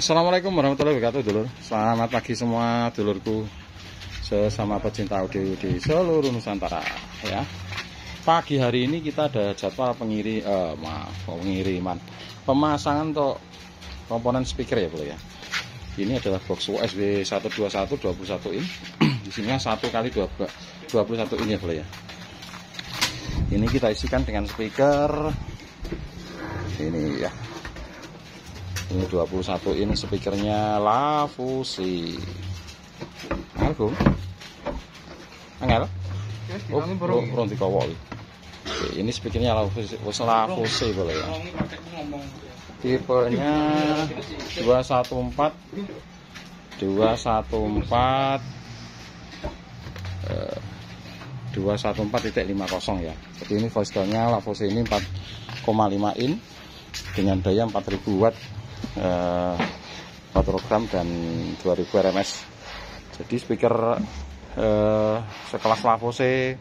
Assalamualaikum warahmatullahi wabarakatuh, dulur. Selamat pagi semua dulurku sesama pecinta audio di seluruh Nusantara ya. Pagi hari ini kita ada jadwal pengiriman pemasangan untuk komponen speaker ya, boleh ya. Ini adalah box USB 121 21 in. Isinya 1x21 in ya, boleh ya. Ini kita isikan dengan speaker ini ya. Ini 21 in speakernya Lafusi. Angel, Angel. Oh, dikawal. Ini speakernya Lafusi boleh ya. Tipenya 214 214.50 ya. Jadi ini voice call-nya Lafusi ini 4,5 in dengan daya 4000 watt, 4 program dan 2000 RMS. Jadi speaker sekelas Lafusi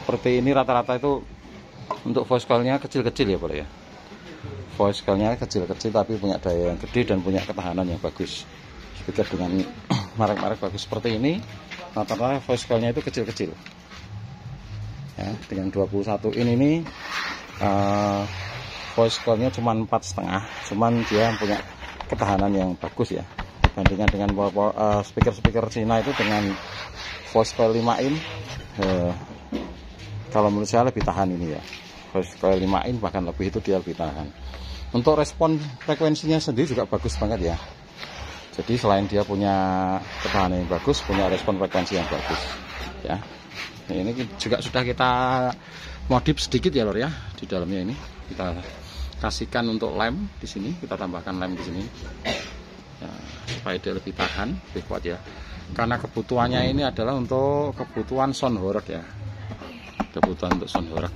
seperti ini rata-rata itu untuk voice call-nya kecil-kecil ya, boleh ya. Voice call-nya kecil-kecil tapi punya daya yang gede dan punya ketahanan yang bagus. Speaker dengan merek-merek bagus seperti ini rata-rata voice call-nya itu kecil-kecil ya. Dengan 21 in ini voice call-nya cuma 4,5, cuman dia punya ketahanan yang bagus ya. Bandingkan dengan speaker-speaker Cina itu dengan voice call 5 in, kalau menurut saya lebih tahan ini ya. Voice call 5 in bahkan lebih, itu dia lebih tahan. Untuk respon frekuensinya sendiri juga bagus banget ya. Jadi selain dia punya ketahanan yang bagus, punya respon frekuensi yang bagus ya. Nah, ini juga sudah kita modif sedikit ya lor ya. Di dalamnya ini kita kasihkan untuk lem di sini, kita tambahkan lem di sini ya, supaya dia lebih tahan, lebih kuat ya. Karena kebutuhannya ini adalah untuk kebutuhan sound horeg ya, kebutuhan untuk sound horeg.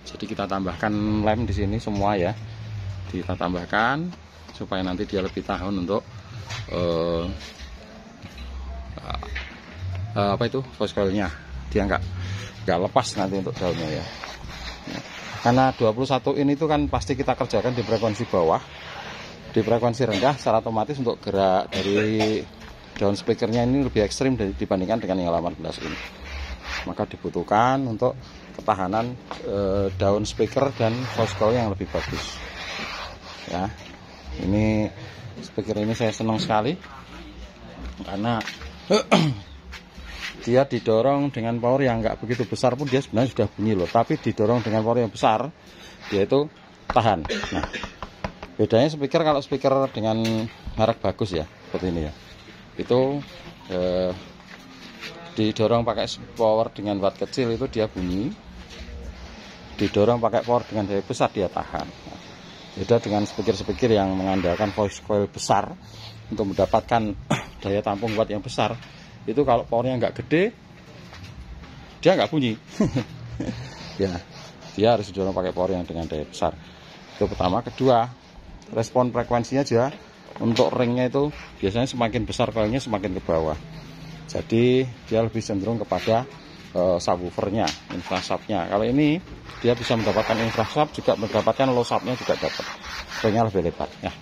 Jadi kita tambahkan lem di sini semua ya, kita tambahkan supaya nanti dia lebih tahan untuk voice call-nya, dia nggak lepas nanti untuk daunnya ya. Karena 21 in itu kan pasti kita kerjakan di frekuensi bawah, di frekuensi rendah, secara otomatis untuk gerak dari daun speakernya ini lebih ekstrim dibandingkan dengan yang 18 in. Maka dibutuhkan untuk ketahanan daun speaker dan voice call yang lebih bagus ya. Ini speaker ini saya senang sekali karena dia didorong dengan power yang nggak begitu besar pun dia sebenarnya sudah bunyi loh, tapi didorong dengan power yang besar dia itu tahan. Nah, bedanya speaker, kalau speaker dengan merek bagus ya seperti ini ya, itu didorong pakai power dengan watt kecil itu dia bunyi, didorong pakai power dengan daya besar dia tahan. Nah, beda dengan speaker-speaker yang mengandalkan voice coil besar untuk mendapatkan daya tampung watt yang besar, itu kalau powernya nggak gede dia nggak bunyi ya, dia harus didorong pakai power yang dengan daya besar. Itu pertama. Kedua, respon frekuensinya juga untuk ringnya itu biasanya semakin besar coilnya semakin ke bawah, jadi dia lebih cenderung kepada subwoofernya, infrasubnya. Kalau ini dia bisa mendapatkan infrasub, juga mendapatkan low subnya, juga dapat, ringnya lebih lebar ya.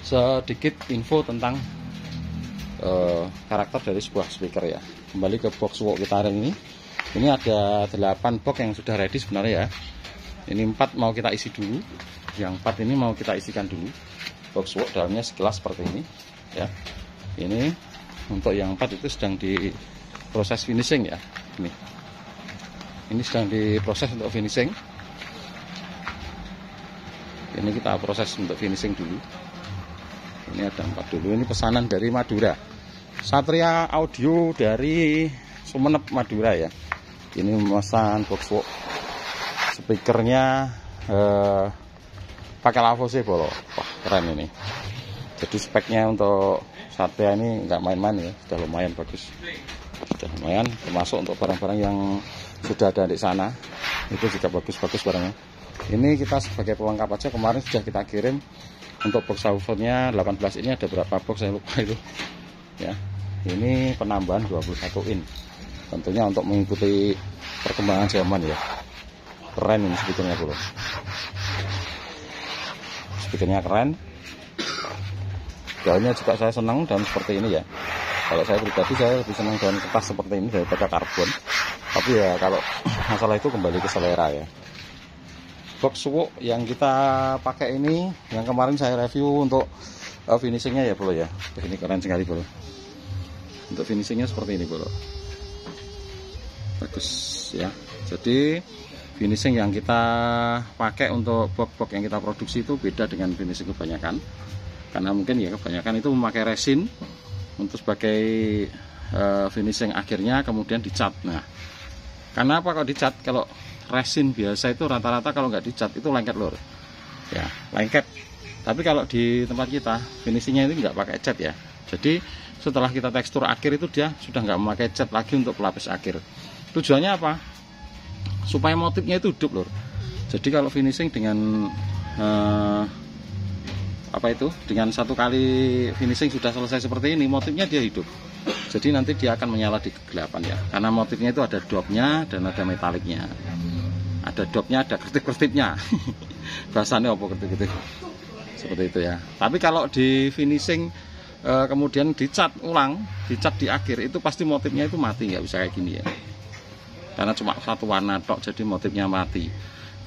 Sedikit info tentang karakter dari sebuah speaker ya. Kembali ke box walk kita hari ini. Ini ada 8 box yang sudah ready sebenarnya ya. Ini 4 mau kita isi dulu. Yang 4 ini mau kita isikan dulu. Box walk dalamnya sekilas seperti ini ya. Ini untuk yang 4 itu sedang diproses finishing ya. Ini sedang diproses untuk finishing. Ini kita proses untuk finishing dulu. Ini ada 4 dulu. Ini pesanan dari Madura, Satria Audio dari Sumeneb, Madura ya. Ini memesan box walk speakernya pakai Lafusi bolo. Wah, keren ini. Jadi speknya untuk Satria ini nggak main-main ya, sudah lumayan bagus, sudah lumayan, termasuk untuk barang-barang yang sudah ada di sana itu juga bagus-bagus barangnya. Ini kita sebagai pelengkap aja, kemarin sudah kita kirim. Untuk box subwoofernya 18 ini ada berapa box saya lupa itu ya. Ini penambahan 21 in, tentunya untuk mengikuti perkembangan zaman ya. Keren ini speakernya bro, speakernya keren. daunnya juga saya senang daun seperti ini ya. Kalau saya pribadi saya lebih senang daun kertas seperti ini daripada karbon. Tapi ya kalau masalah itu kembali ke selera ya. Box suwo yang kita pakai ini, yang kemarin saya review untuk finishingnya ya bro ya. Ini keren sekali bro. Untuk finishingnya seperti ini bro. Bagus ya. Jadi finishing yang kita pakai untuk box yang kita produksi itu beda dengan finishing kebanyakan. Karena mungkin ya kebanyakan itu memakai resin untuk sebagai finishing akhirnya, kemudian dicat. Nah, karena apa kalau dicat? Kalau resin biasa itu rata-rata kalau nggak dicat itu lengket lur. Ya, lengket. Tapi kalau di tempat kita finishingnya itu nggak pakai cat ya. Jadi setelah kita tekstur akhir itu dia sudah nggak memakai cat lagi untuk pelapis akhir. Tujuannya apa? Supaya motifnya itu hidup lur. Jadi kalau finishing dengan dengan satu kali finishing sudah selesai seperti ini, motifnya dia hidup. Jadi nanti dia akan menyala di kegelapan ya. Karena motifnya itu ada dopnya dan ada metaliknya. Ada dopnya, ada kertip-kertipnya. Bahasanya apa kertip-kertip? Seperti itu ya. Tapi kalau di finishing kemudian dicat ulang, dicat di akhir, itu pasti motifnya itu mati, nggak bisa kayak gini ya. Karena cuma satu warna tok, jadi motifnya mati.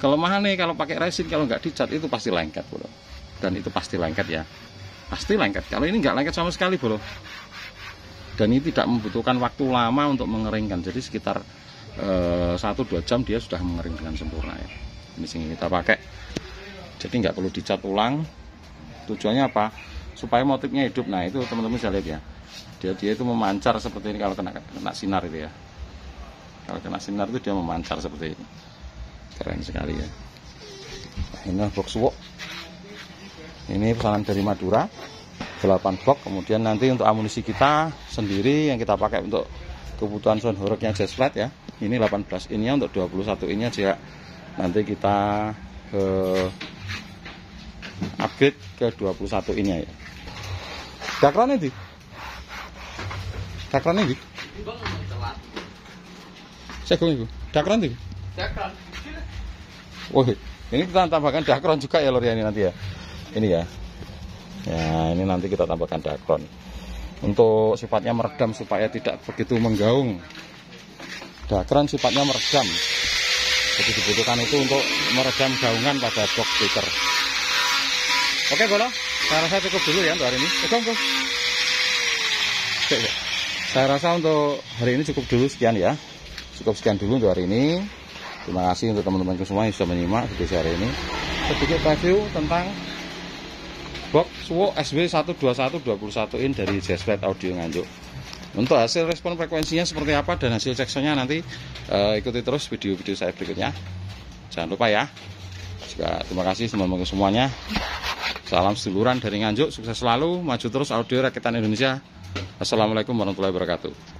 Kelemahannya kalau pakai resin, kalau nggak dicat itu pasti lengket bro. Dan itu pasti lengket ya, pasti lengket. Kalau ini nggak lengket sama sekali bro. Dan ini tidak membutuhkan waktu lama untuk mengeringkan. Jadi sekitar 1-2 jam dia sudah mengering dengan sempurna ya. Ini sini kita pakai. Jadi nggak perlu dicat ulang. Tujuannya apa? Supaya motifnya hidup. Nah itu teman-teman bisa lihat ya. Dia itu memancar seperti ini kalau kena sinar itu ya. Kalau kena sinar itu dia memancar seperti ini. Keren sekali ya. Nah, ini box suwo. Ini pesanan dari Madura. 8 box. Kemudian nanti untuk amunisi kita sendiri yang kita pakai untuk kebutuhan sound horornya Jazz Flat ya. Ini 18 innya, untuk 21 innya juga nanti kita upgrade ke 21 innya ya. Dakron ini? Dakron ini? Segong itu. Dakron itu? Dakron. Wah, ini kita tambahkan dakron juga ya lor ya ini nanti ya. Ini ya. Ya, ini nanti kita tambahkan dakron. Untuk sifatnya meredam supaya tidak begitu menggaung. Dakron sifatnya meredam. Jadi dibutuhkan itu untuk meredam gaungan pada box speaker. Oke, bro. Saya rasa cukup dulu ya untuk hari ini. Saya rasa untuk hari ini cukup dulu sekian ya. Cukup sekian dulu untuk hari ini. Terima kasih untuk teman-temanku semua yang sudah menyimak video hari ini. Sedikit review tentang box suwo SW121 21 in dari Jazz Flat Audio Nganjuk. Untuk hasil respon frekuensinya seperti apa dan hasil ceksonya nanti ikuti terus video-video saya berikutnya. Jangan lupa ya. Juga terima kasih teman-teman semuanya. Salam seduluran dari Nganjuk, sukses selalu, maju terus audio rakyat Indonesia. Assalamualaikum warahmatullahi wabarakatuh.